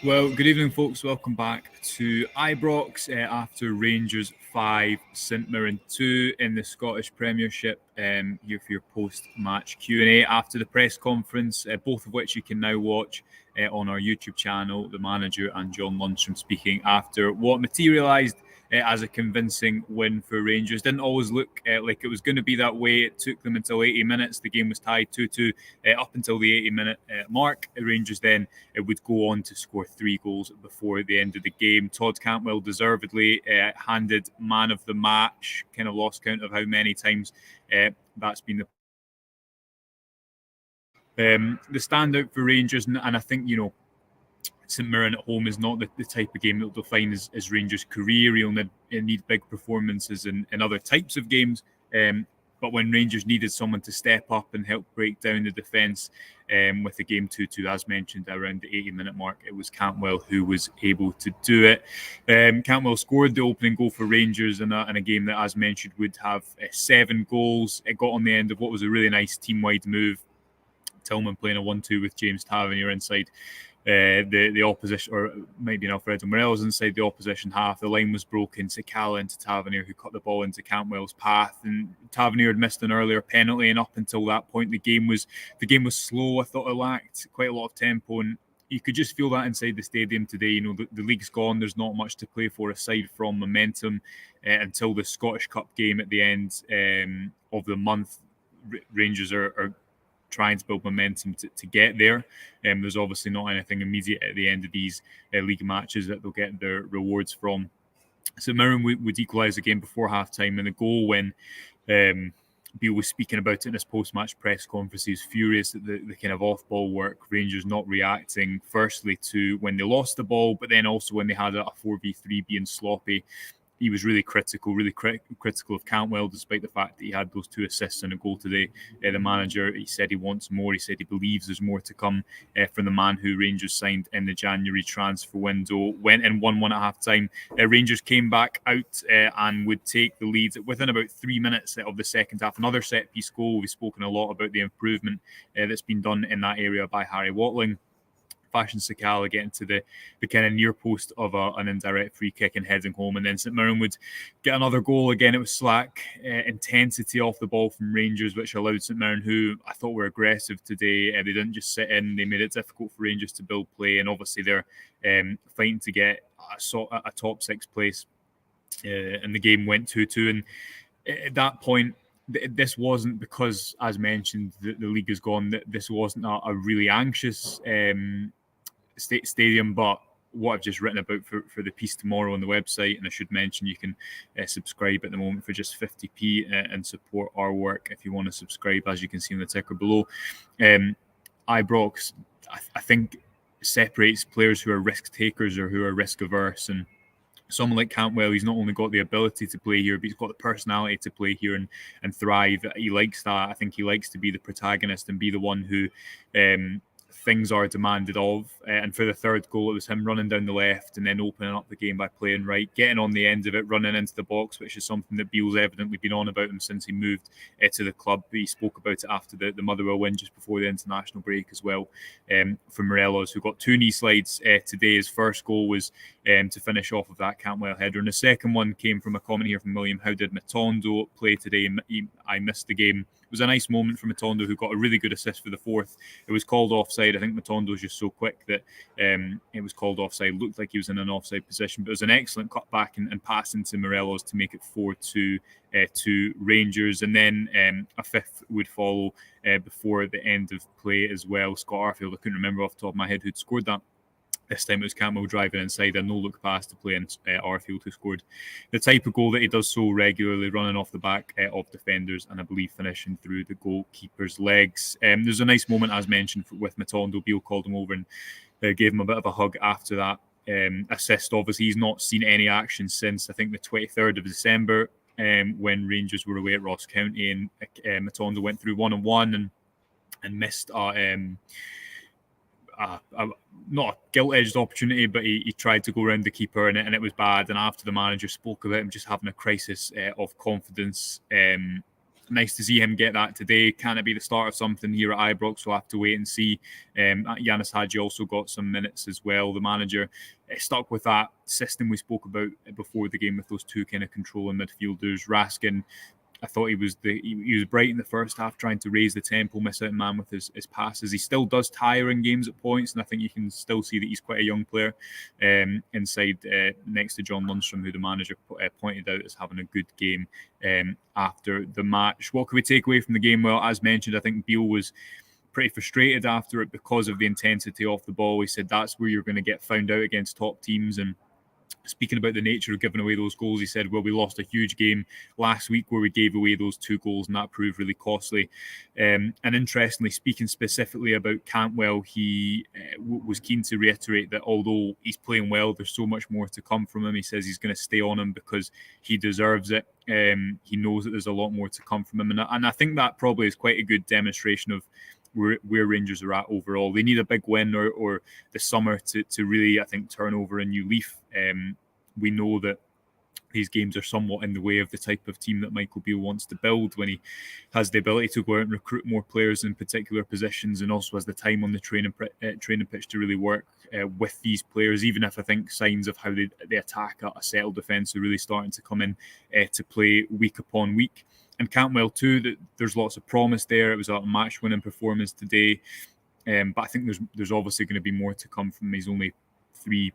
Well, good evening, folks. Welcome back to Ibrox after Rangers 5, St Mirren 2 in the Scottish Premiership. Here for your post-match Q&A after the press conference, both of which you can now watch on our YouTube channel. The manager and John Lundstrom speaking after what materialised as a convincing win for Rangers. Didn't always look like it was going to be that way. It took them until 80 minutes. The game was tied 2-2 up until the 80-minute mark. Rangers then would go on to score 3 goals before the end of the game. Todd Cantwell deservedly handed man of the match. Kind of lost count of how many times that's been the standout for Rangers. And I think, St Mirren at home is not the type of game that will define his Rangers' career. He'll need big performances in other types of games. But when Rangers needed someone to step up and help break down the defence with the game 2-2, as mentioned, around the 80-minute mark, it was Cantwell who was able to do it. Cantwell scored the opening goal for Rangers in a game that, as mentioned, would have 7 goals. It got on the end of what was a really nice team-wide move. Tillman playing a 1-2 with James Tavernier inside the opposition, or maybe Alfredo Morelos inside the opposition half. The line was broken. Sakala into Tavernier, who cut the ball into Cantwell's path, and Tavernier had missed an earlier penalty. And up until that point, the game was slow. I thought it lacked quite a lot of tempo, and you could just feel that inside the stadium today. The league's gone. There's not much to play for aside from momentum until the Scottish Cup game at the end of the month. Rangers are trying to build momentum to get there. There's obviously not anything immediate at the end of these league matches that they'll get their rewards from. So Mirren would equalise the game before half-time, and the goal, when Beale was speaking about it in his post-match press conference, he was furious at the kind of off-ball work, Rangers not reacting, firstly to when they lost the ball, but then also when they had a 4v3 being sloppy. He was really critical of Cantwell, despite the fact that he had those 2 assists and a goal today. The manager, he said he wants more. He said he believes there's more to come from the man who Rangers signed in the January transfer window. Went and 1-1 at half-time. Rangers came back out and would take the lead within about 3 minutes of the second half. Another set-piece goal. We've spoken a lot about the improvement that's been done in that area by Harry Watling. Fashion Sakala getting to the kind of near post of an indirect free kick and heading home. And then St Mirren would get another goal. Again, it was slack intensity off the ball from Rangers, which allowed St Mirren, who I thought were aggressive today. They didn't just sit in. They made it difficult for Rangers to build play. And obviously they're fighting to get a top 6 place. And the game went 2-2. And at that point, this wasn't because, as mentioned, the league is gone. This wasn't a really anxious stadium, but what I've just written about for the piece tomorrow on the website, and I should mention you can subscribe at the moment for just 50p and support our work if you want to subscribe, as you can see in the ticker below. Ibrox, I think, separates players who are risk takers or who are risk averse, and someone like Cantwell, he's not only got the ability to play here, but he's got the personality to play here and thrive. He likes that. I think he likes to be the protagonist and be the one who things are demanded of. And for the third goal, it was him running down the left and then opening up the game by playing right, getting on the end of it, running into the box, which is something that Beale's evidently been on about him since he moved to the club. He spoke about it after the Motherwell win just before the international break as well, for Morelos, who got 2 knee slides today. His first goal was to finish off of that Cantwell header. And the second one came from a comment here from William. How did Matondo play today? I missed the game. It was a nice moment for Matondo, who got a really good assist for the fourth. It was called offside. I think Matondo was just so quick that it was called offside. Looked like he was in an offside position, but it was an excellent cut back and pass into Morelos to make it 4-2 to Rangers. And then a fifth would follow before the end of play as well. Scott Arfield, I couldn't remember off the top of my head who'd scored that. This time it was Cantwell driving inside, a no-look pass to play in Arfield, who scored the type of goal that he does so regularly, running off the back of defenders and I believe finishing through the goalkeeper's legs. There's a nice moment, as mentioned, with Matondo. Beale called him over and gave him a bit of a hug after that assist. Obviously, he's not seen any action since, I think, the 23rd of December when Rangers were away at Ross County, and Matondo went through one-on-one and missed not a gilt-edged opportunity, but he tried to go around the keeper and it was bad. And after the manager spoke about him just having a crisis of confidence, nice to see him get that today. Can it be the start of something here at Ibrox? We'll have to wait and see. Yanis Hadji also got some minutes as well. The manager stuck with that system we spoke about before the game with those two kind of controlling midfielders. Raskin, I thought he was bright in the first half, trying to raise the tempo, miss out man with his passes. He still does tire in games at points, and I think you can still see that he's quite a young player inside next to John Lundstrom, who the manager pointed out as having a good game after the match. What can we take away from the game? Well, as mentioned, I think Beale was pretty frustrated after it because of the intensity off the ball. He said that's where you're going to get found out against top teams. And speaking about the nature of giving away those goals, he said, well, we lost a huge game last week where we gave away those 2 goals, and that proved really costly. And interestingly, speaking specifically about Cantwell, he was keen to reiterate that although he's playing well, there's so much more to come from him. He says he's going to stay on him because he deserves it. He knows that there's a lot more to come from him. And I think that probably is quite a good demonstration of where Rangers are at overall. They need a big win or the summer to really, I think, turn over a new leaf. We know that these games are somewhat in the way of the type of team that Michael Beale wants to build when he has the ability to go out and recruit more players in particular positions, and also has the time on the training pitch to really work with these players, even if I think signs of how they attack a settled defence are really starting to come in to play week upon week. And Cantwell too, that there's lots of promise there. It was a match-winning performance today, but I think there's obviously going to be more to come from him. He's only 3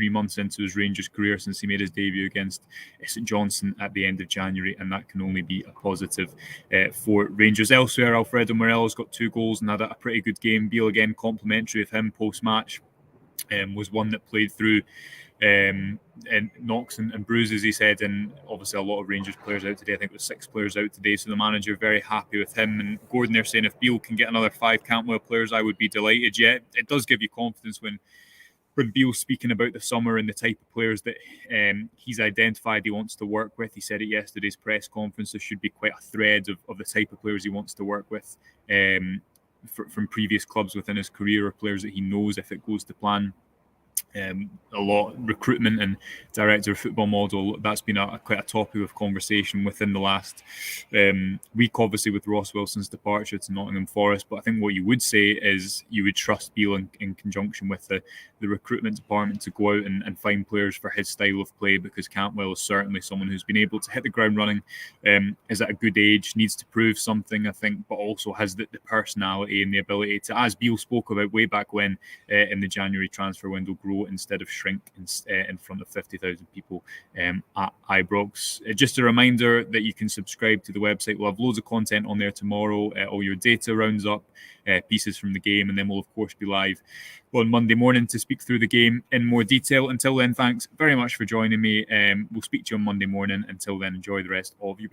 months into his Rangers career since he made his debut against St Johnstone at the end of January, and that can only be a positive for Rangers. Elsewhere, Alfredo Morelos got 2 goals and had a pretty good game. Beale again complimentary of him post-match, was one that played through and knocks and bruises, he said, and obviously a lot of Rangers players out today. I think there was 6 players out today, so the manager very happy with him. And Gordon there saying if Beale can get another 5 Cantwell players, I would be delighted. Yeah, it does give you confidence when Beale's speaking about the summer and the type of players that he's identified he wants to work with. He said at yesterday's press conference there should be quite a thread of the type of players he wants to work with from previous clubs within his career, or players that he knows if it goes to plan. A lot recruitment and director of football model, that's been quite a topic of conversation within the last week, obviously with Ross Wilson's departure to Nottingham Forest. But I think what you would say is you would trust Beale in conjunction with the recruitment department to go out and find players for his style of play, because Cantwell is certainly someone who's been able to hit the ground running, is at a good age, needs to prove something, I think, but also has the personality and the ability to, as Beale spoke about way back when in the January transfer window, grow instead of shrink in front of 50,000 people at Ibrox. Just a reminder that you can subscribe to the website. We'll have loads of content on there tomorrow. All your data rounds up, pieces from the game, and then we'll of course be live on Monday morning to speak through the game in more detail. Until then, thanks very much for joining me. We'll speak to you on Monday morning. Until then, enjoy the rest of your